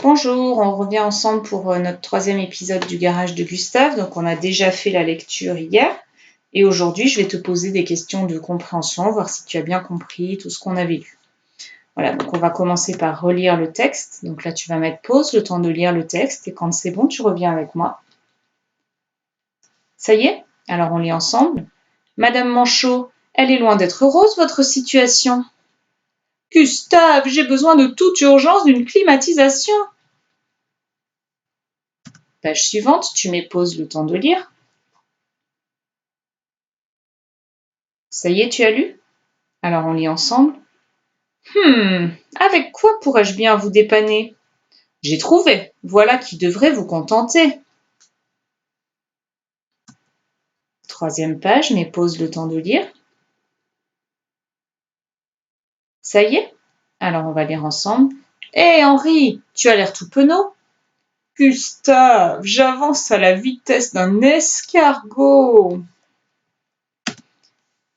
Bonjour, on revient ensemble pour notre troisième épisode du garage de Gustave. Donc on a déjà fait la lecture hier et aujourd'hui je vais te poser des questions de compréhension, voir si tu as bien compris tout ce qu'on avait lu. Voilà, donc on va commencer par relire le texte. Donc là tu vas mettre pause, le temps de lire le texte et quand c'est bon tu reviens avec moi. Ça y est? Alors on lit ensemble. Madame Manchot, elle est loin d'être heureuse votre situation. Gustave, j'ai besoin de toute urgence d'une climatisation. Page suivante, tu mets pause le temps de lire. Ça y est, tu as lu? Alors on lit ensemble. Avec quoi pourrais-je bien vous dépanner? J'ai trouvé, voilà qui devrait vous contenter. Troisième page, mais pause le temps de lire. Ça y est? Alors on va lire ensemble. Hé Henri, tu as l'air tout penaud. Gustave, j'avance à la vitesse d'un escargot.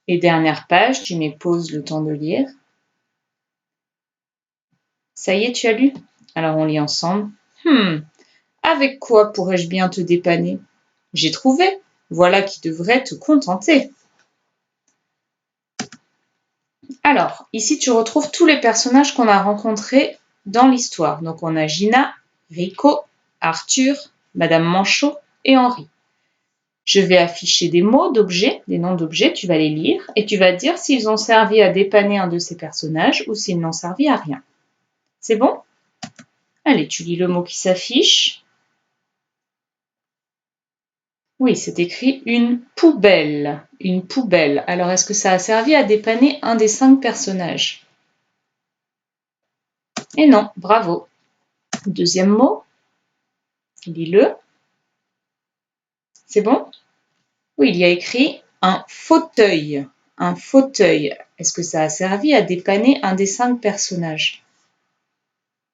Et dernière page, tu mets pause le temps de lire. Ça y est, tu as lu? Alors on lit ensemble. Avec quoi pourrais-je bien te dépanner? J'ai trouvé, voilà qui devrait te contenter. Alors, ici tu retrouves tous les personnages qu'on a rencontrés dans l'histoire. Donc on a Gina, Rico, Arthur, Madame Manchot et Henri. Je vais afficher des mots d'objets, des noms d'objets, tu vas les lire et tu vas dire s'ils ont servi à dépanner un de ces personnages ou s'ils n'ont servi à rien. C'est bon? Allez, tu lis le mot qui s'affiche. Oui, c'est écrit une poubelle. Une poubelle. Alors, est-ce que ça a servi à dépanner un des 5 personnages? Et non, bravo. Deuxième mot. Lis-le. C'est bon? Oui, il y a écrit un fauteuil. Un fauteuil. Est-ce que ça a servi à dépanner un des 5 personnages?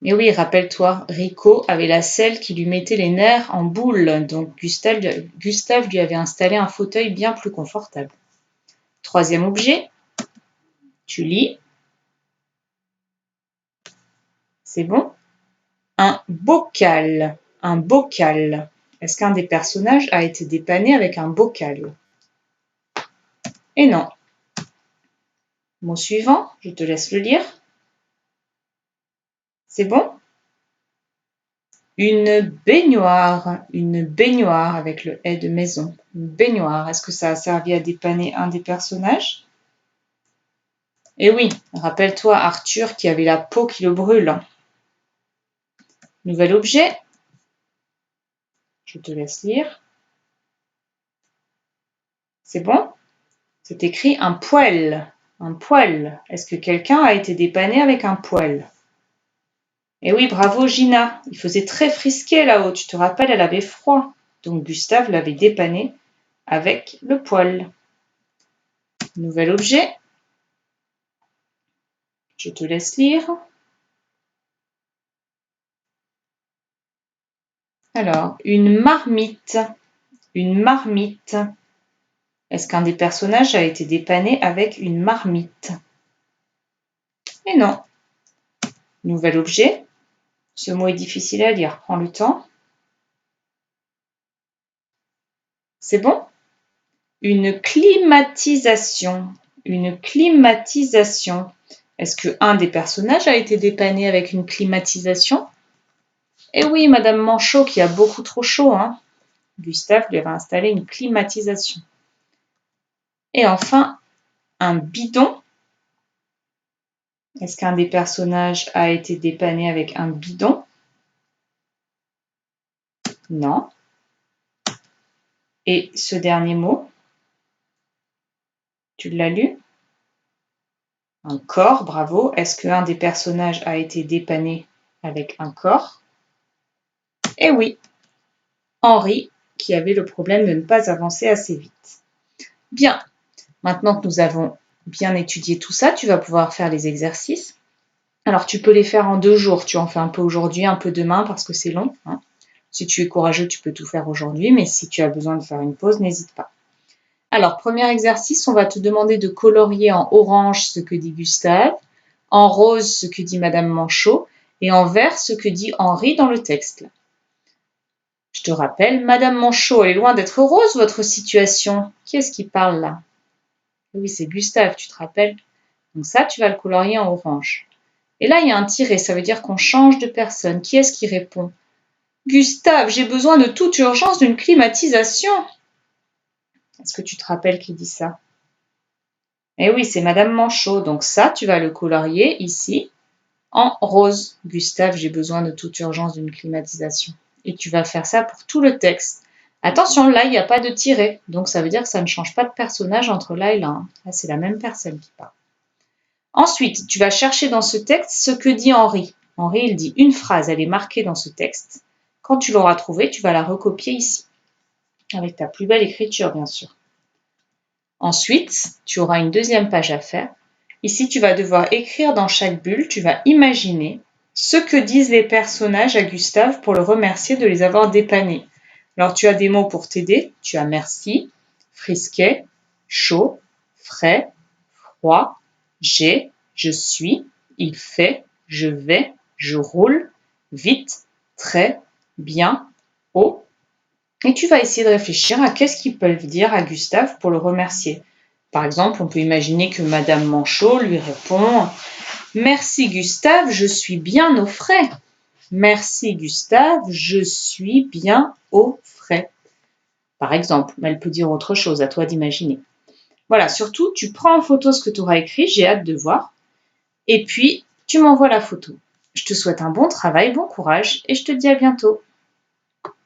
Mais oui, rappelle-toi, Rico avait la selle qui lui mettait les nerfs en boule. Donc, Gustave lui avait installé un fauteuil bien plus confortable. Troisième objet. Tu lis. C'est bon? Un bocal. Un bocal. Est-ce qu'un des personnages a été dépanné avec un bocal? Et non. Mot suivant, je te laisse le lire. C'est bon? Une baignoire. Une baignoire avec le « est » de maison. Une baignoire. Est-ce que ça a servi à dépanner un des personnages? Eh oui, rappelle-toi Arthur qui avait la peau qui le brûle. Nouvel objet. Je te laisse lire. C'est bon? C'est écrit un poêle. Un poêle. Est-ce que quelqu'un a été dépanné avec un poêle? Eh oui, bravo Gina. Il faisait très frisqué là-haut. Tu te rappelles, elle avait froid. Donc Gustave l'avait dépanné avec le poêle. Nouvel objet. Je te laisse lire. Alors, une marmite. Une marmite. Est-ce qu'un des personnages a été dépanné avec une marmite? Et non. Nouvel objet. Ce mot est difficile à lire. Prends le temps. C'est bon? Une climatisation. Une climatisation. Est-ce qu'un des personnages a été dépanné avec une climatisation? Eh oui, Madame Manchot qui a beaucoup trop chaud, hein. Gustave lui avait installé une climatisation. Et enfin, un bidon. Est-ce qu'un des personnages a été dépanné avec un bidon? Non. Et ce dernier mot, tu l'as lu? Un corps, bravo. Est-ce qu'un des personnages a été dépanné avec un corps? Eh oui, Henri, qui avait le problème de ne pas avancer assez vite. Bien, maintenant que nous avons bien étudié tout ça, tu vas pouvoir faire les exercices. Alors, tu peux les faire en 2 jours. Tu en fais un peu aujourd'hui, un peu demain, parce que c'est long, hein. Si tu es courageux, tu peux tout faire aujourd'hui, mais si tu as besoin de faire une pause, n'hésite pas. Alors, premier exercice, on va te demander de colorier en orange ce que dit Gustave, en rose ce que dit Madame Manchot, et en vert ce que dit Henri dans le texte. Je te rappelle, Madame Manchot, elle est loin d'être heureuse, votre situation. Qui est-ce qui parle là? Oui, c'est Gustave, tu te rappelles? Donc ça, tu vas le colorier en orange. Et là, il y a un tiret, ça veut dire qu'on change de personne. Qui est-ce qui répond? Gustave, j'ai besoin de toute urgence d'une climatisation. Est-ce que tu te rappelles qui dit ça? Eh oui, c'est Madame Manchot. Donc ça, tu vas le colorier ici en rose. Gustave, j'ai besoin de toute urgence d'une climatisation. Et tu vas faire ça pour tout le texte. Attention, là, il n'y a pas de tiret. Donc ça veut dire que ça ne change pas de personnage entre là et là. Hein. Là, c'est la même personne qui parle. Ensuite, tu vas chercher dans ce texte ce que dit Henri. Henri, il dit une phrase, elle est marquée dans ce texte. Quand tu l'auras trouvée, tu vas la recopier ici. Avec ta plus belle écriture, bien sûr. Ensuite, tu auras une deuxième page à faire. Ici, tu vas devoir écrire dans chaque bulle, tu vas imaginer ce que disent les personnages à Gustave pour le remercier de les avoir dépannés. Alors, tu as des mots pour t'aider. Tu as merci, frisquet, chaud, frais, froid, j'ai, je suis, il fait, je vais, je roule, vite, très, bien, haut. Et tu vas essayer de réfléchir à qu'est-ce qu'ils peuvent dire à Gustave pour le remercier. Par exemple, on peut imaginer que Madame Manchot lui répond « Merci Gustave, je suis bien au frais. Merci Gustave, je suis bien au frais. » Par exemple, mais elle peut dire autre chose, à toi d'imaginer. Voilà, surtout, tu prends en photo ce que tu auras écrit, j'ai hâte de voir, et puis tu m'envoies la photo. Je te souhaite un bon travail, bon courage, et je te dis à bientôt.